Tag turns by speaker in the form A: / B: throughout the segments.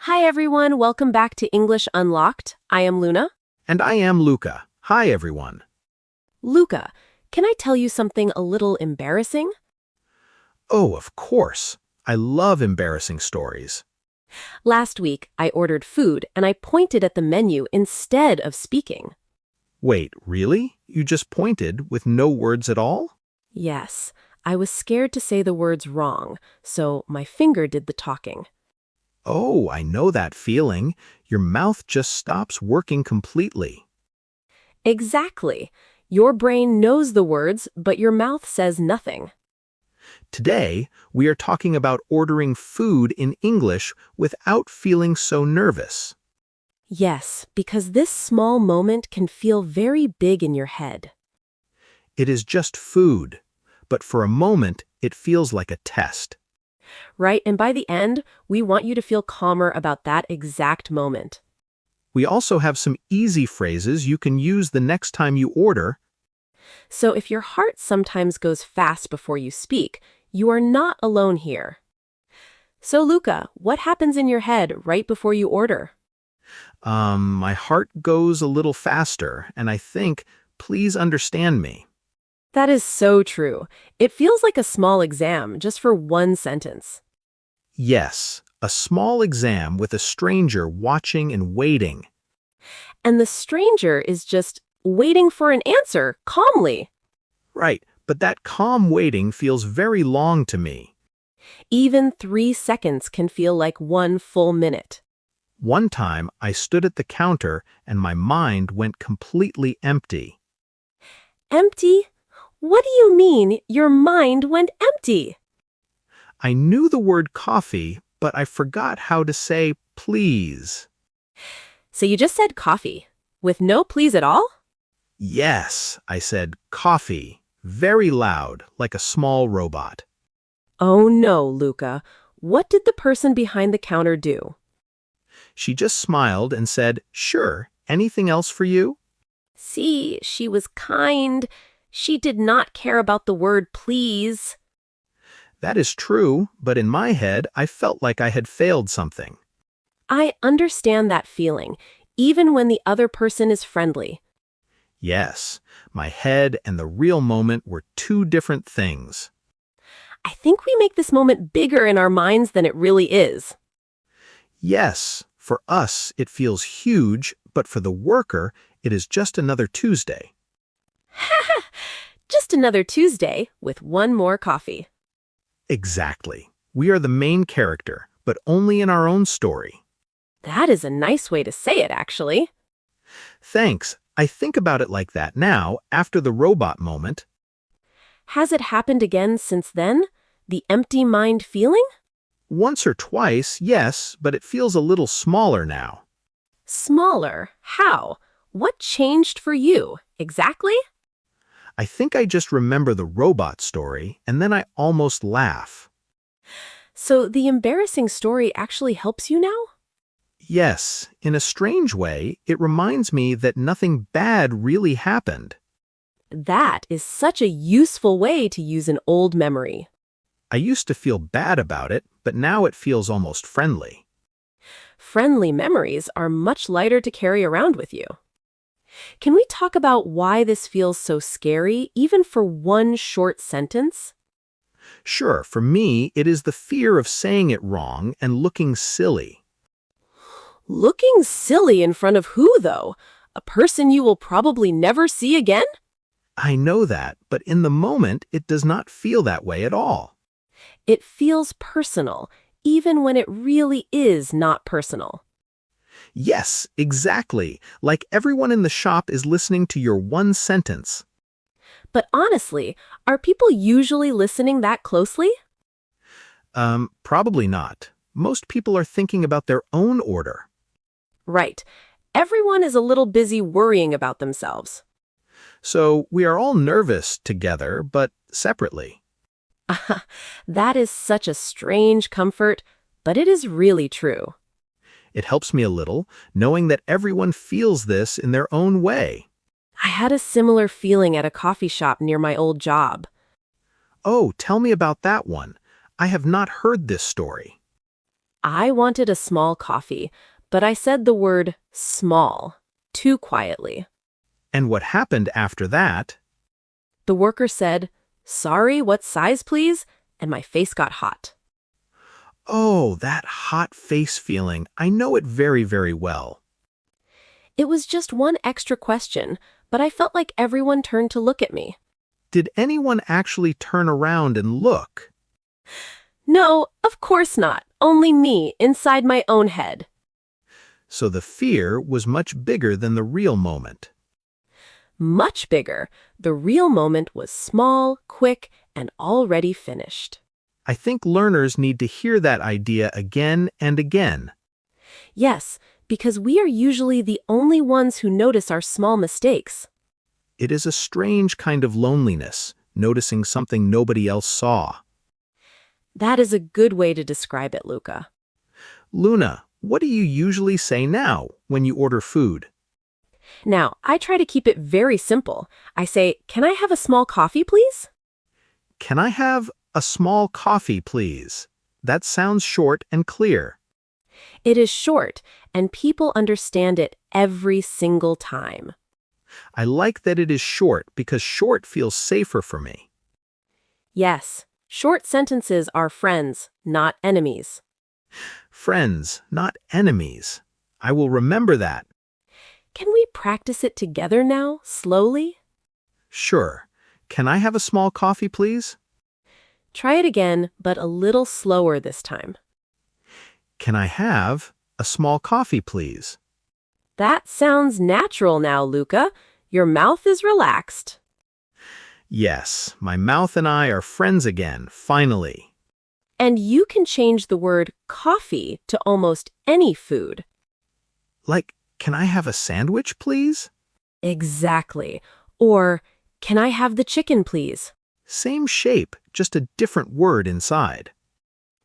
A: Hi everyone, welcome back to English Unlocked. I am Luna.
B: And I am Luca. Hi, everyone.
A: Luca, can I tell you something a little embarrassing?
B: Oh, of course. I love embarrassing stories.
A: Last week, I ordered food and I pointed at the menu instead of speaking.
B: Wait, really? You just pointed with no words at all?
A: Yes, I was scared to say the words wrong, so my finger did the talking.
B: Oh, I know that feeling. Your mouth just stops working completely.
A: Exactly. Your brain knows the words, but your mouth says nothing.
B: Today, we are talking about ordering food in English without feeling so nervous.
A: Yes, because this small moment can feel very big in your head.
B: It is just food, but for a moment, it feels like a test.
A: Right? And by the end, we want you to feel calmer about that exact moment.
B: We also have some easy phrases you can use the next time you order.
A: So if your heart sometimes goes fast before you speak, you are not alone here. So Luca, what happens in your head right before you order?
B: My heart goes a little faster, and I think, please understand me.
A: That is so true. It feels like a small exam just for one sentence.
B: Yes, a small exam with a stranger watching and waiting.
A: And the stranger is just waiting for an answer calmly.
B: Right, but that calm waiting feels very long to me.
A: Even 3 seconds can feel like one full minute.
B: One time, I stood at the counter and my mind went completely empty.
A: Empty? What do you mean your mind went empty?
B: I knew the word coffee, but I forgot how to say please.
A: So you just said coffee, with no please at all?
B: Yes, I said coffee, very loud, like a small robot.
A: Oh no, Luca. What did the person behind the counter do?
B: She just smiled and said, "Sure, anything else for you?"
A: See, she was kind. She did not care about the word please.
B: That is true, but in my head, I felt like I had failed something.
A: I understand that feeling, even when the other person is friendly.
B: Yes, my head and the real moment were two different things.
A: I think we make this moment bigger in our minds than it really is.
B: Yes, for us, it feels huge, but for the worker, it is just another Tuesday.
A: Just another Tuesday with one more coffee.
B: Exactly. We are the main character, but only in our own story.
A: That is a nice way to say it, actually.
B: Thanks. I think about it like that now, after the robot moment.
A: Has it happened again since then? The empty mind feeling?
B: Once or twice, yes, but it feels a little smaller now.
A: Smaller? How? What changed for you? Exactly?
B: I think I just remember the robot story, and then I almost laugh.
A: So the embarrassing story actually helps you now?
B: Yes, in a strange way, it reminds me that nothing bad really happened.
A: That is such a useful way to use an old memory.
B: I used to feel bad about it, but now it feels almost friendly.
A: Friendly memories are much lighter to carry around with you. Can we talk about why this feels so scary, even for one short sentence?
B: Sure, for me, it is the fear of saying it wrong and looking silly.
A: Looking silly in front of who, though? A person you will probably never see again?
B: I know that, but in the moment, it does not feel that way at all.
A: It feels personal, even when it really is not personal.
B: Yes, exactly. Like everyone in the shop is listening to your one sentence.
A: But honestly, are people usually listening that closely?
B: Probably not. Most people are thinking about their own order.
A: Right. Everyone is a little busy worrying about themselves.
B: So we are all nervous together, but separately.
A: That is such a strange comfort, but it is really true.
B: It helps me a little, knowing that everyone feels this in their own way.
A: I had a similar feeling at a coffee shop near my old job.
B: Oh, tell me about that one. I have not heard this story.
A: I wanted a small coffee, but I said the word small too quietly.
B: And what happened after that?
A: The worker said, "Sorry, what size, please?" And my face got hot.
B: Oh, that hot face feeling. I know it very, very well.
A: It was just one extra question, but I felt like everyone turned to look at me.
B: Did anyone actually turn around and look?
A: No, of course not. Only me, inside my own head.
B: So the fear was much bigger than the real moment.
A: Much bigger. The real moment was small, quick, and already finished.
B: I think learners need to hear that idea again and again.
A: Yes, because we are usually the only ones who notice our small mistakes.
B: It is a strange kind of loneliness, noticing something nobody else saw.
A: That is a good way to describe it, Luca.
B: Luna, what do you usually say now when you order food?
A: Now, I try to keep it very simple. I say, "Can I have a small coffee, please?"
B: Can I have a small coffee, please? That sounds short and clear.
A: It is short, and people understand it every single time.
B: I like that it is short because short feels safer for me.
A: Yes, short sentences are friends, not enemies.
B: Friends, not enemies. I will remember that.
A: Can we practice it together now, slowly?
B: Sure. Can I have a small coffee, please?
A: Try it again, but a little slower this time.
B: Can I have a small coffee, please?
A: That sounds natural now, Luca. Your mouth is relaxed.
B: Yes, my mouth and I are friends again, finally.
A: And you can change the word coffee to almost any food.
B: Like, can I have a sandwich, please?
A: Exactly. Or, "Can I have the chicken, please?"
B: Same shape, just a different word inside.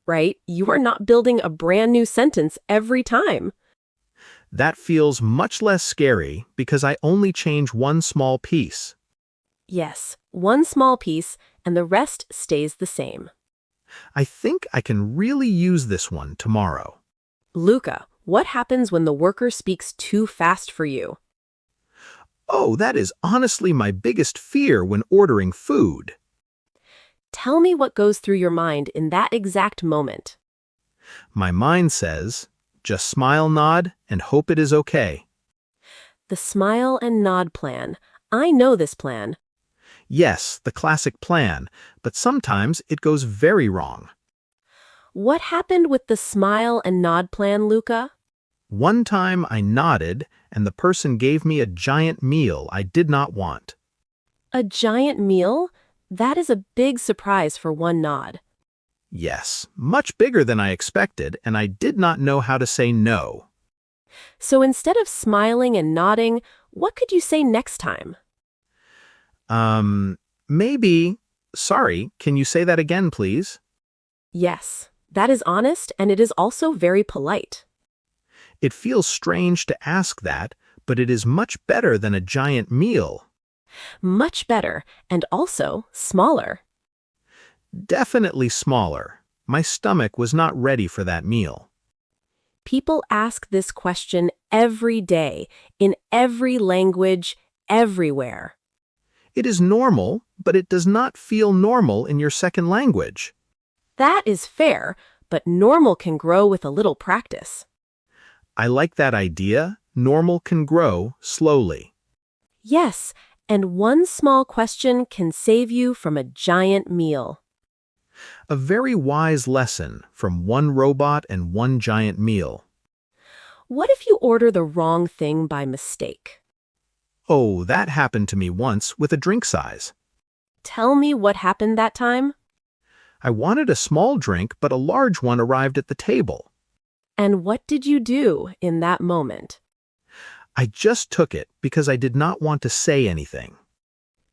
A: Right? You are not building a brand new sentence every time.
B: That feels much less scary because I only change one small piece.
A: Yes, one small piece, and the rest stays the same.
B: I think I can really use this one tomorrow.
A: Luca, what happens when the worker speaks too fast for you?
B: Oh, that is honestly my biggest fear when ordering food.
A: Tell me what goes through your mind in that exact moment.
B: My mind says, just smile, nod, and hope it is okay.
A: The smile and nod plan. I know this plan.
B: Yes, the classic plan, but sometimes it goes very wrong.
A: What happened with the smile and nod plan, Luca?
B: One time I nodded, and the person gave me a giant meal I did not want.
A: A giant meal? That is a big surprise for one nod.
B: Yes, much bigger than I expected, and I did not know how to say no.
A: So instead of smiling and nodding, what could you say next time?
B: Maybe, sorry, can you say that again, please?
A: Yes, that is honest, and it is also very polite.
B: It feels strange to ask that, but it is much better than a giant meal.
A: Much better, and also smaller.
B: Definitely smaller. My stomach was not ready for that meal.
A: People ask this question every day, in every language, everywhere.
B: It is normal, but it does not feel normal in your second language.
A: That is fair, but normal can grow with a little practice.
B: I like that idea. Normal can grow slowly.
A: Yes, and one small question can save you from a giant meal.
B: A very wise lesson from one robot and one giant meal.
A: What if you order the wrong thing by mistake?
B: Oh, that happened to me once with a drink size.
A: Tell me what happened that time.
B: I wanted a small drink, but a large one arrived at the table.
A: And what did you do in that moment?
B: I just took it because I did not want to say anything.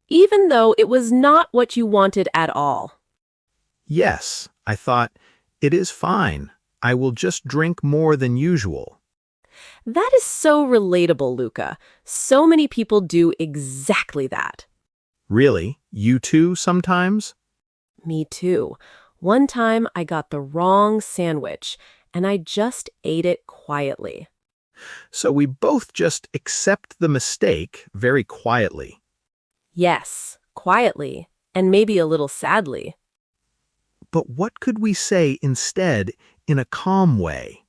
A: Even though it was not what you wanted at all.
B: Yes, I thought, it is fine. I will just drink more than usual.
A: That is so relatable, Luca. So many people do exactly that.
B: Really? You too sometimes?
A: Me too. One time I got the wrong sandwich, and I just ate it quietly.
B: So we both just accept the mistake very quietly.
A: Yes, quietly, and maybe a little sadly.
B: But what could we say instead in a calm way?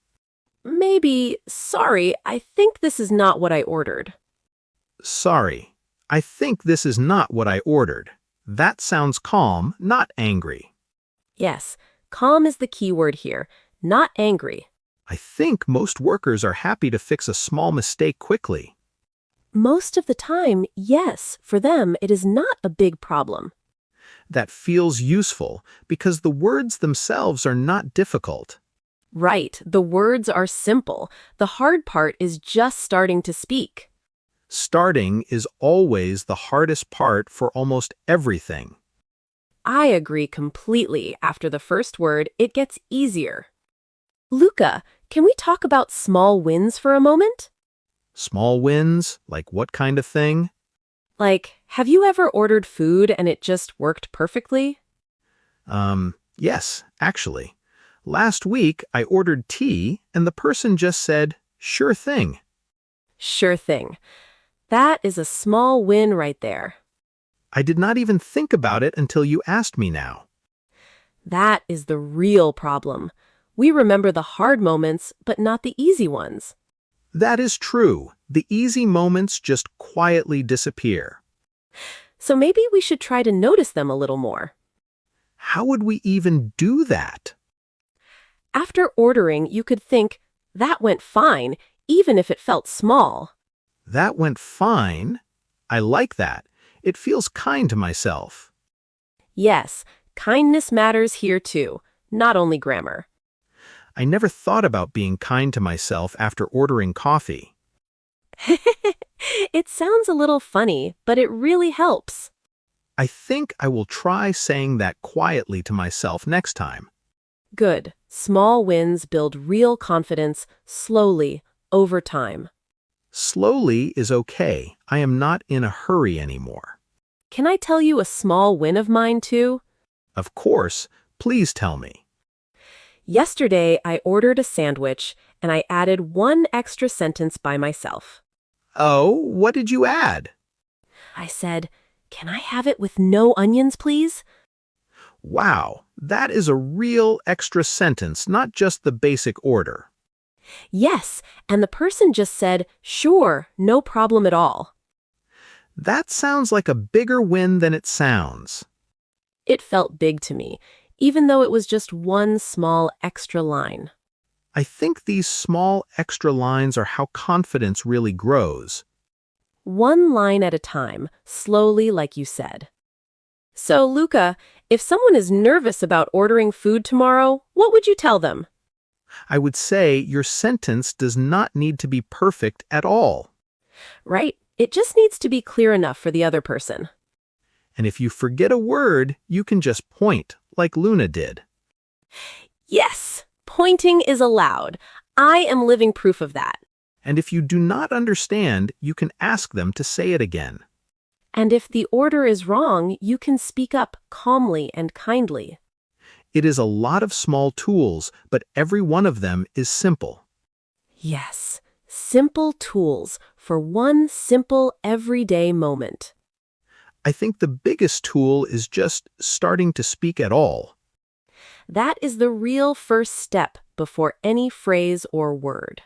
A: Maybe, sorry, I think this is not what I ordered.
B: Sorry, I think this is not what I ordered. That sounds calm, not angry.
A: Yes, calm is the key word here, not angry.
B: I think most workers are happy to fix a small mistake quickly.
A: Most of the time, yes, for them it is not a big problem.
B: That feels useful because the words themselves are not difficult.
A: Right, the words are simple. The hard part is just starting to speak.
B: Starting is always the hardest part for almost everything.
A: I agree completely. After the first word, it gets easier. Luca, can we talk about small wins for a moment?
B: Small wins, like what kind of thing?
A: Like, have you ever ordered food and it just worked perfectly?
B: Yes, actually. Last week I ordered tea and the person just said, "Sure thing."
A: Sure thing. That is a small win right there.
B: I did not even think about it until you asked me now.
A: That is the real problem. We remember the hard moments, but not the easy ones.
B: That is true. The easy moments just quietly disappear.
A: So maybe we should try to notice them a little more.
B: How would we even do that?
A: After ordering, you could think, that went fine, even if it felt small.
B: That went fine. I like that. It feels kind to myself.
A: Yes, kindness matters here too, not only grammar.
B: I never thought about being kind to myself after ordering coffee.
A: It sounds a little funny, but it really helps.
B: I think I will try saying that quietly to myself next time.
A: Good. Small wins build real confidence slowly, over time.
B: Slowly is okay. I am not in a hurry anymore.
A: Can I tell you a small win of mine too?
B: Of course, please tell me.
A: Yesterday, I ordered a sandwich and I added one extra sentence by myself.
B: Oh, what did you add?
A: I said, "Can I have it with no onions, please?"
B: Wow, that is a real extra sentence, not just the basic order.
A: Yes, and the person just said, "Sure, no problem at all."
B: That sounds like a bigger win than it sounds.
A: It felt big to me, even though it was just one small extra line.
B: I think these small extra lines are how confidence really grows.
A: One line at a time, slowly like you said. So, Luca, if someone is nervous about ordering food tomorrow, what would you tell them?
B: I would say your sentence does not need to be perfect at all.
A: Right, it just needs to be clear enough for the other person.
B: And if you forget a word, you can just point, like Luna did.
A: Yes, pointing is allowed. I am living proof of that.
B: And if you do not understand, you can ask them to say it again.
A: And if the order is wrong, you can speak up calmly and kindly.
B: It is a lot of small tools, but every one of them is simple.
A: Yes, simple tools for one simple everyday moment.
B: I think the biggest tool is just starting to speak at all.
A: That is the real first step before any phrase or word.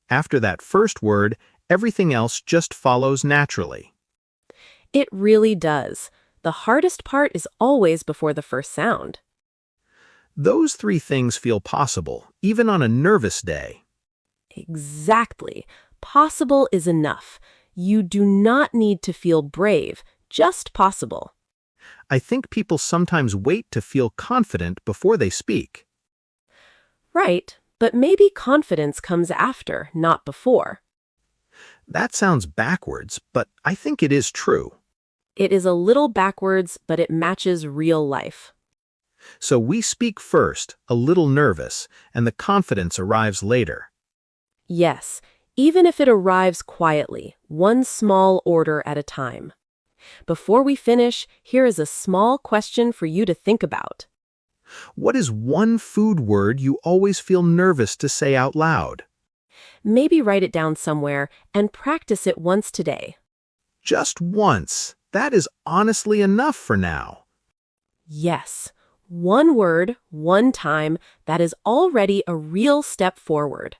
B: After that first word, everything else just follows naturally.
A: It really does. The hardest part is always before the first sound.
B: Those three things feel possible, even on a nervous day.
A: Exactly. Possible is enough. You do not need to feel brave, just possible.
B: I think people sometimes wait to feel confident before they speak.
A: Right, but maybe confidence comes after, not before.
B: That sounds backwards, but I think it is true.
A: It is a little backwards, but it matches real life.
B: So we speak first, a little nervous, and the confidence arrives later.
A: Yes, even if it arrives quietly, one small order at a time. Before we finish, here is a small question for you to think about.
B: What is one food word you always feel nervous to say out loud?
A: Maybe write it down somewhere and practice it once today.
B: Just once. That is honestly enough for now.
A: Yes, one word, one time, that is already a real step forward.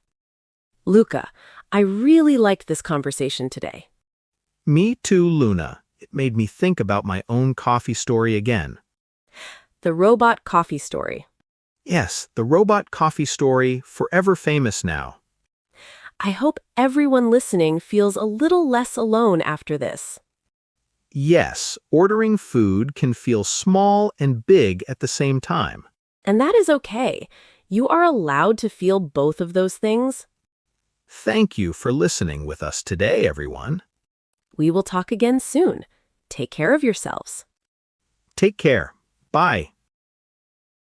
A: Luca, I really liked this conversation today.
B: Me too, Luna. It made me think about my own coffee story again.
A: The robot coffee story.
B: Yes, the robot coffee story, forever famous now.
A: I hope everyone listening feels a little less alone after this.
B: Yes, ordering food can feel small and big at the same time.
A: And that is okay. You are allowed to feel both of those things.
B: Thank you for listening with us today, everyone.
A: We will talk again soon. Take care of yourselves.
B: Take care. Bye.